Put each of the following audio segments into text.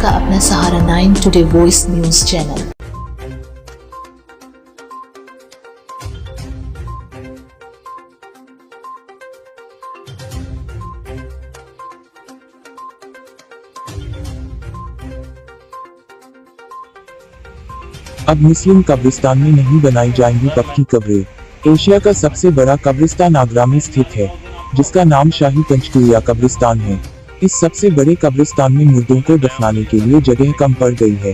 आपका अपना सहारा 9 today voice news channel. अब मुस्लिम कब्रिस्तान में नहीं बनाई जाएंगी पक्की कब्रें। एशिया का सबसे बड़ा कब्रिस्तान आगरा में स्थित है, जिसका नाम शाही पंचकुलिया कब्रिस्तान है। इस सबसे बड़े कब्रिस्तान में मुर्दों को दफनाने के लिए जगह कम पड़ गई है।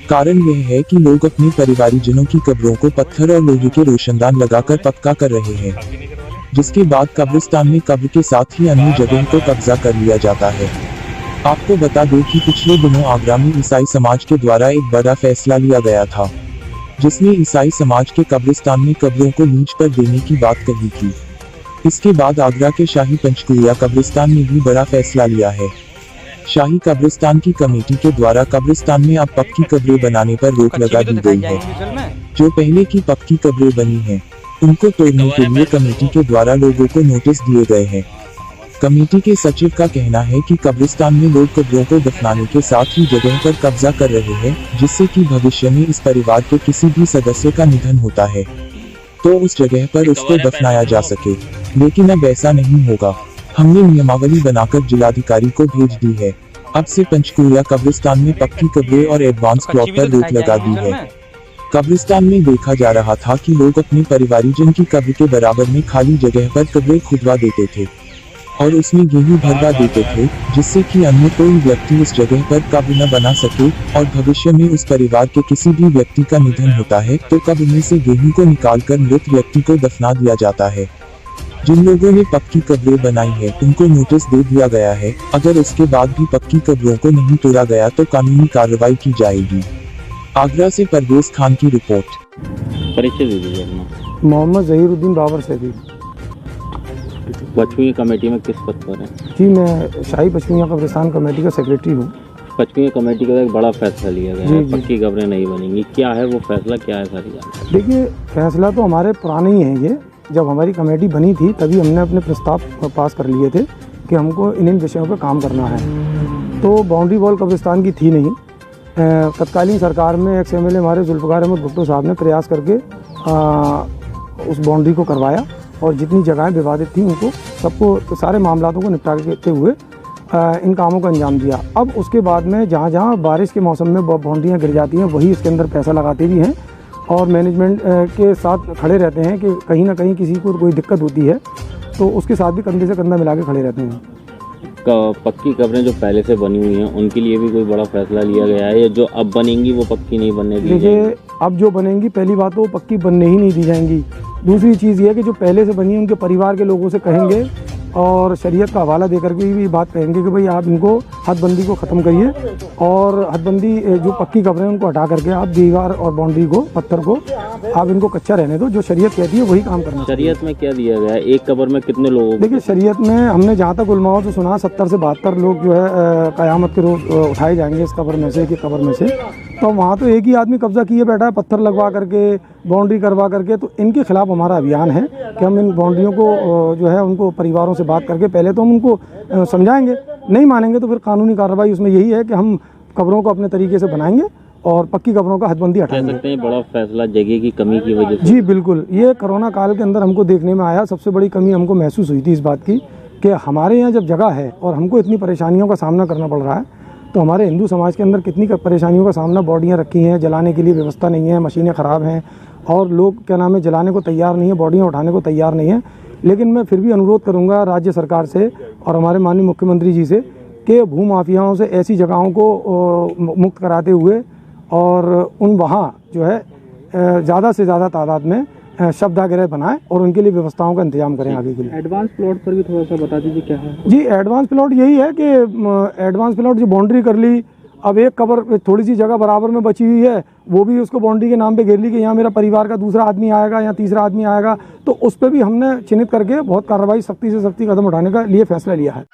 कारण यह है कि लोग अपने परिवारीजनों की कब्रों को पत्थर और लोहे के रोशनदान लगाकर पक्का कर रहे हैं, जिसके बाद कब्रिस्तान में कब्र के साथ ही अन्य जगह को कब्जा कर लिया जाता है। आपको बता दें कि पिछले दिनों आगरा में ईसाई समाज के द्वारा एक बड़ा फैसला लिया गया था, जिसमें ईसाई समाज के कब्रिस्तान में कब्रों को लीज पर देने की बात कही थी। इसके बाद आगरा के शाही पंचकुलिया कब्रिस्तान ने भी बड़ा फैसला लिया है। शाही कब्रिस्तान की कमेटी के द्वारा कब्रिस्तान में अब पक्की कब्रें बनाने पर रोक लगा दी गई है। जो पहले की पक्की कब्रें बनी हैं, उनको तोड़ने के लिए कमेटी के द्वारा लोगों को नोटिस दिए गए हैं। कमेटी के सचिव का कहना है कि कब्रिस्तान में लोग कब्रों को दफनाने के साथ ही जगह पर कब्जा कर रहे हैं, जिससे कि भविष्य में इस परिवार के किसी भी सदस्य का निधन होता है तो उस जगह पर उसको दफनाया जा सके, लेकिन अब ऐसा नहीं होगा। हमने नियमावली बनाकर जिलाधिकारी को भेज दी है। अब से पंचकुलिया कब्रिस्तान में पक्की कब्रें और एडवांस प्लॉट पर रोक लगा दी है। कब्रिस्तान में देखा जा रहा था कि लोग अपने परिवारीजन की कब्र के बराबर में खाली जगह पर कब्रें खुदवा देते थे और उसमें गेहूं भरवा देते थे, जिससे कि अन्य कोई व्यक्ति उस जगह पर कब्र न बना सके और भविष्य में उस परिवार के किसी भी व्यक्ति का निधन होता है तो कब्र में से गेहूं को निकालकर मृत व्यक्ति को दफना दिया जाता है। जिन लोगों ने पक्की कब्रें बनाई है, उनको नोटिस दे दिया गया है। अगर उसके बाद भी पक्की कब्रों को नहीं तोड़ा गया तो कानूनी कार्रवाई की जाएगी। आगरा से परवेज खान की रिपोर्ट। परिचय दे दीजिए अपना। मोहम्मद ज़हीरुद्दीन बाबर सैदी। पचकुनिया कमेटी में किस पद पर है? जी, मैं शाही पचकुनिया कब्रिस्तान कमेटी का सेक्रेटरी हूँ। पचकुनिया कमेटी का एक बड़ा फैसला लिया गया है, पक्की कब्रें नहीं बनेंगी। क्या है वो फैसला, क्या है सारी जानकारी? देखिए, फैसला तो हमारे पुराने ही है। ये जब हमारी कमेटी बनी थी तभी हमने अपने प्रस्ताव पास कर लिए थे कि हमको इन विषयों पर काम करना है। तो बाउंड्री वॉल कब्रिस्तान की थी नहीं। तत्कालीन सरकार में एक्स MLA हमारे जुल्फ़िकार अहमद भुट्टो साहब ने प्रयास करके उस बाउंड्री को करवाया और जितनी जगहें विवादित थी उनको सबको सारे मामलातों को निपटाते हुए इन कामों का अंजाम दिया। अब उसके बाद में जहाँ जहाँ बारिश के मौसम में बाउंड्रियाँ गिर जाती हैं, वही इसके अंदर पैसा लगाते भी हैं और मैनेजमेंट के साथ खड़े रहते हैं कि कहीं ना कहीं किसी को कोई दिक्कत होती है तो उसके साथ भी कंधे से कंधा मिला के खड़े रहते हैं। पक्की कब्रें जो पहले से बनी हुई हैं उनके लिए भी कोई बड़ा फैसला लिया गया है, या जो अब बनेंगी वो पक्की नहीं बनने दी? देखिए, अब जो बनेंगी, पहली बात तो पक्की बनने ही नहीं दी जाएंगी। दूसरी चीज़ ये है कि जो पहले से बनी है उनके परिवार के लोगों से कहेंगे और शरीयत का हवाला देकर के भी बात कहेंगे कि भाई आप इनको हदबंदी को ख़त्म करिए और हदबंदी जो पक्की कब्रें उनको हटा करके आप दीवार और बाउंड्री को, पत्थर को आप इनको कच्चा रहने दो। जो शरीयत कहती है वही काम करना। शरीयत में क्या दिया गया है? एक कब्र में कितने लोग? देखिए, शरीयत में हमने जहाँ तक उलमाओं से सुना 70 से 72 लोग जो है क़यामत के रोज़ उठाए जाएंगे इस कब्र में से, एक कब्र में से। तो वहाँ तो एक ही आदमी कब्जा किए बैठा है, पत्थर लगवा करके, बाउंड्री करवा करके। तो इनके खिलाफ हमारा अभियान है कि हम इन बाउंड्रियों को जो है उनको परिवारों से बात करके पहले तो हम उनको समझाएंगे, नहीं मानेंगे तो फिर कानूनी कार्रवाई उसमें यही है कि हम कब्रों को अपने तरीके से बनाएंगे और पक्की कब्रों का हदबंदी हटाएंगे। कह सकते हैं बड़ा फैसला जगह की कमी की वजह से? जी बिल्कुल, ये कोरोना काल के अंदर हमको देखने में आया। सबसे बड़ी कमी हमको महसूस हुई थी इस बात की कि हमारे यहाँ जब जगह है और हमको इतनी परेशानियों का सामना करना पड़ रहा है, तो हमारे हिंदू समाज के अंदर कितनी परेशानियों का सामना। बॉडियाँ रखी हैं, जलाने के लिए व्यवस्था नहीं है, मशीनें ख़राब हैं और लोग क्या नाम है जलाने को तैयार नहीं है, बॉडियाँ उठाने को तैयार नहीं है। लेकिन मैं फिर भी अनुरोध करूंगा राज्य सरकार से और हमारे माननीय मुख्यमंत्री जी से कि भूमाफियाओं से ऐसी जगहों को मुक्त कराते हुए और उन वहाँ जो है ज़्यादा से ज़्यादा तादाद में शवदाह बनाएं और उनके लिए व्यवस्थाओं का इंतजाम करें आगे के लिए। एडवांस प्लॉट पर भी थोड़ा सा बता दीजिए क्या है? जी, एडवांस प्लॉट यही है कि एडवांस प्लॉट जो बाउंड्री कर ली, अब एक कब्र थोड़ी सी जगह बराबर में बची हुई है, वो भी उसको बाउंड्री के नाम पे घेर ली कि यहाँ मेरा परिवार का दूसरा आदमी आएगा या तीसरा आदमी आएगा, तो उस पर भी हमने चिन्हित करके बहुत कार्रवाई, सख्ती से सख्ती कदम उठाने का लिए फैसला लिया है।